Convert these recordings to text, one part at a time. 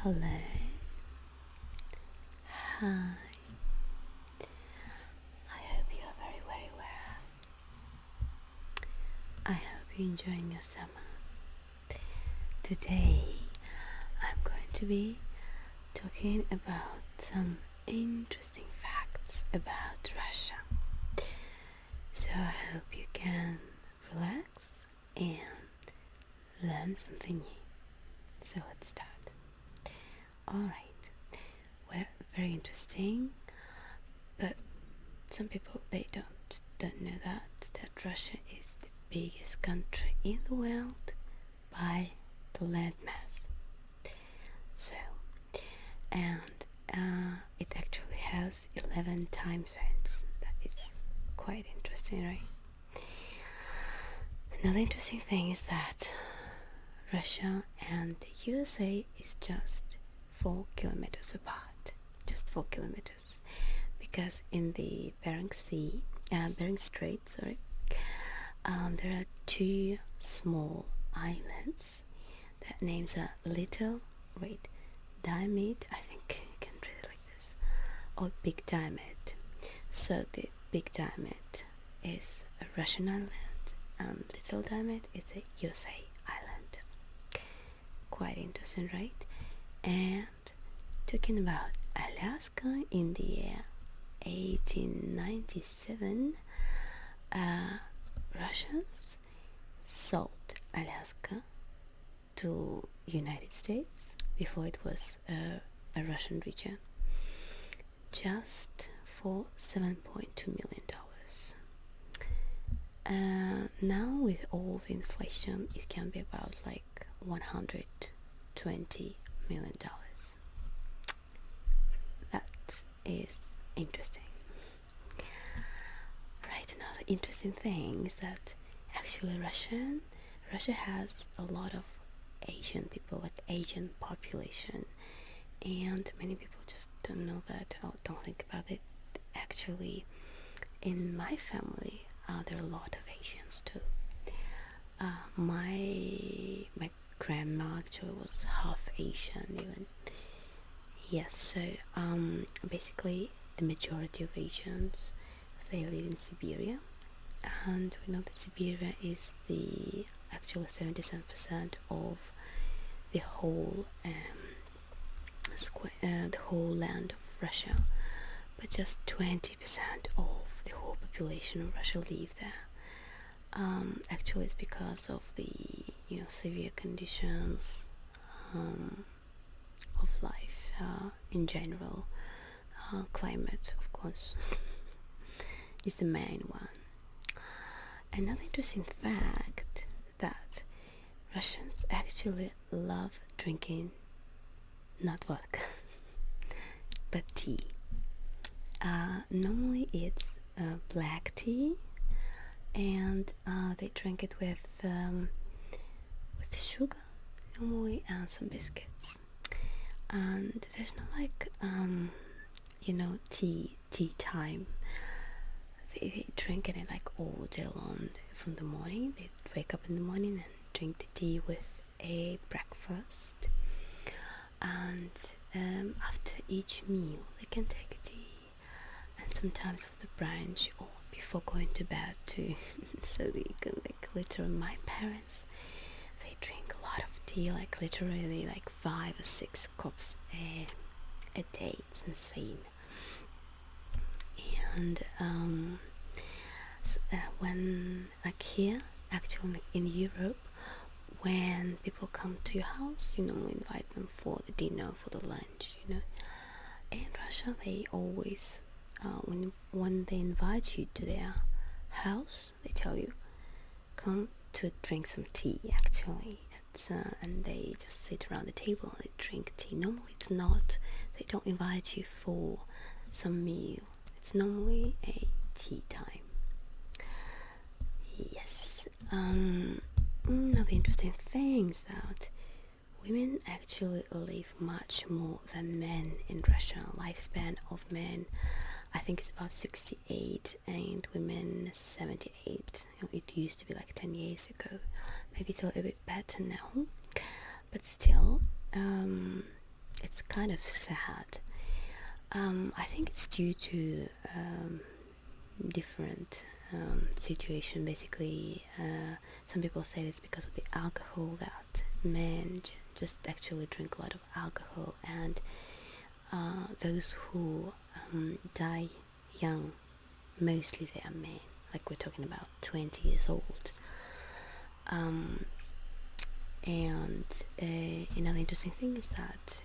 Hello. Hi. I hope you are very, very well. I hope you're enjoying your summer. Today, I'm going to be talking about some interesting facts about Russia. So I hope you can relax and learn something new. So let's start. Alright. Well, very interesting, but some people they don't know that Russia is the biggest country in the world by the landmass. So, and it actually has 11 time zones. That is quite interesting, right? Another interesting thing is that Russia and the USA is just 4 kilometers apart. Just 4 kilometers. Because in the Bering Strait, there are 2 small islands that names are Diamond, I think you can read it like this, or Big Diamond. So the Big Diamond is a Russian island and Little Diamond is a USA island. Quite interesting, right? And talking about Alaska, in the year 1897, Russians sold Alaska to United States before it was a Russian region, just for $7.2 million. Now with all the inflation, it can be about like $120 million. That is interesting. Right, another interesting thing is that actually Russia has a lot of Asian people, like Asian population, and many people just don't know that or don't think about it. Actually, in my family, there are a lot of Asians too. My grandma actually was half Asian even. Yes, so basically the majority of Asians, they live in Siberia, and we know that Siberia is the actual 77% of the whole the whole land of Russia, but just 20% of the whole population of Russia live there. Actually, it's because of the severe conditions of life in general. Climate, of course, is the main one. Another interesting fact that Russians actually love drinking not vodka but tea. Normally it's black tea, and they drink it with sugar normally and some biscuits. And there's no like tea time. They drink it like all day long from the morning. They wake up in the morning and drink the tea with a breakfast, and after each meal they can take a tea, and sometimes for the brunch or before going to bed too. So they can literally, my parents, they drink a lot of tea, like literally like 5 or 6 cups a day. It's insane. And when here, actually in Europe, when people come to your house, you normally invite them for the dinner, for the lunch, In Russia, they always, when they invite you to their house, they tell you, come to drink some tea, actually. And they just sit around the table and they drink tea. Normally it's not, they don't invite you for some meal. It's normally a tea time. Yes. Another interesting thing is that women actually live much more than men in Russia. Lifespan of men, I think it's about 68, and women 78. It used to be like 10 years ago. Maybe it's a little bit better now, but still, it's kind of sad. I think it's due to different situation. Basically, some people say it's because of the alcohol, that men just actually drink a lot of alcohol, and those who die young, mostly they are men, like we're talking about 20 years old. And another interesting thing is that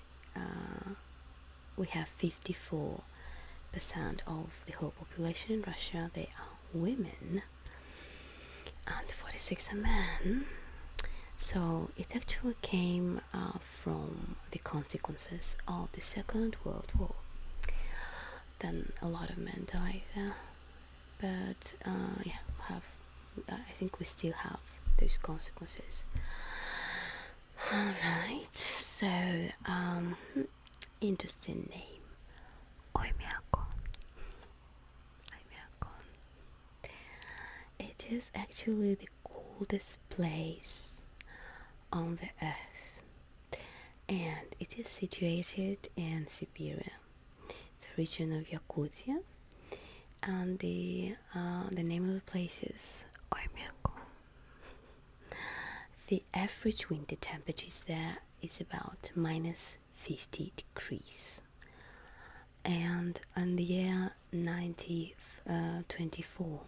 we have 54% of the whole population in Russia, they are women, and 46 are men. So it actually came from the consequences of the Second World War. Then a lot of men died there, but I think we still have those consequences. Alright, so interesting name. Oymyakon. It is actually the coldest place on the earth, and it is situated in Siberia, the region of Yakutia, and the name of the place is Oymyakon. The average winter temperatures there is about minus 50 degrees. And in the year 1924,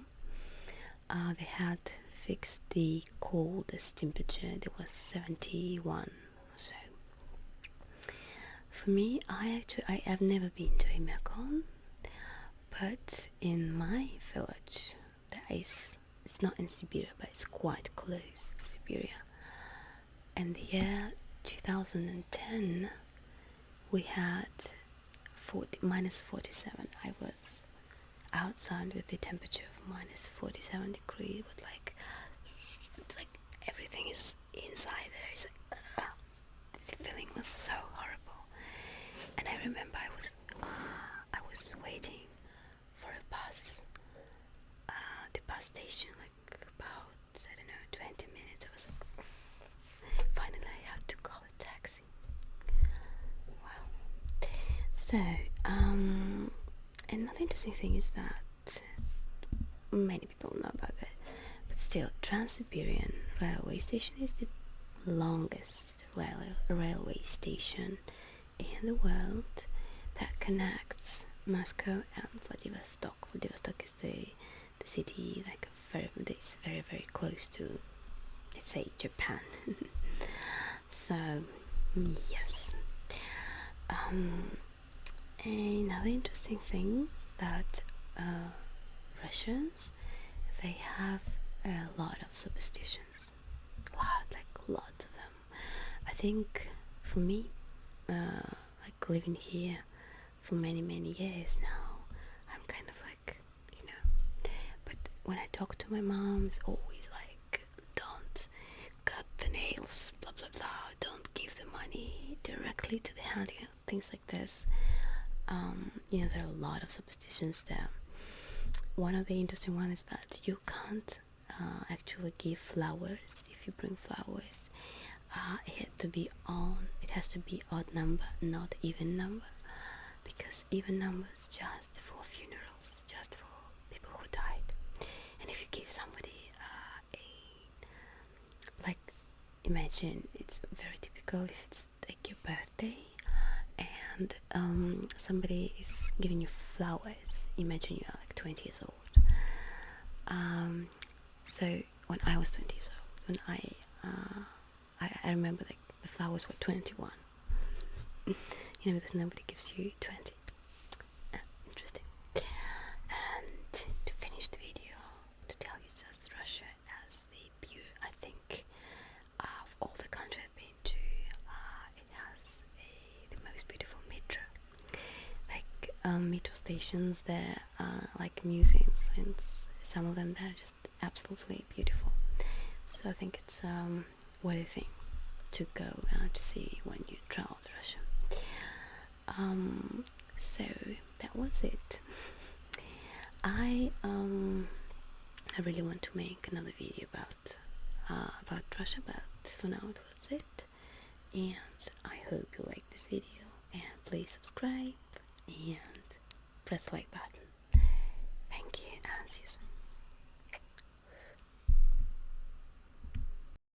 they had fixed the coldest temperature. There was 71 or so. For me, I have never been to Oymyakon, but in my village, it's not in Siberia, but it's quite close to Siberia. In the year 2010, we had minus 47. I was outside with the temperature of minus 47 degrees, but it's like everything is inside there. It's like, the feeling was so horrible. And I remember I was waiting for a bus, the bus station, like about, I don't know, 20 minutes. I was like, finally I had to call a taxi. Wow. So, another interesting thing is that many people know about it, but still, Trans-Siberian Railway Station is the longest railway station in the world that connects Moscow and Vladivostok. Vladivostok is the city that's very, very close to, let's say, Japan. So, yes. Another interesting thing that Russians, they have a lot of superstitions. Lots of them. I think for me, like living here for many years now, I'm kind of like, but when I talk to my mom, it's always like, don't cut the nails, blah blah blah, don't give the money directly to the hand, things like this. There are a lot of superstitions there. One of the interesting ones is that you can't actually give flowers. If you bring flowers, it has to be odd number, not even number, because even numbers just for funerals, just for people who died. And if you give somebody imagine, it's very typical if it's like your birthday and somebody is giving you flowers. Imagine you are like 20 years old. So when I was 20 years old, when I remember like the flowers were 21. Because nobody gives you 20. Interesting. And to finish the video, to tell you just Russia has the I think of all the countries I've been to, it has the most beautiful metro. Like metro stations there, like museums, and some of them they're just absolutely beautiful. So I think it's worthy thing to go to see when you travel to Russia. So that was it. I really want to make another video about Russia, but for now it was it. And I hope you like this video. please subscribe and press the like button. Thank you and see you soon.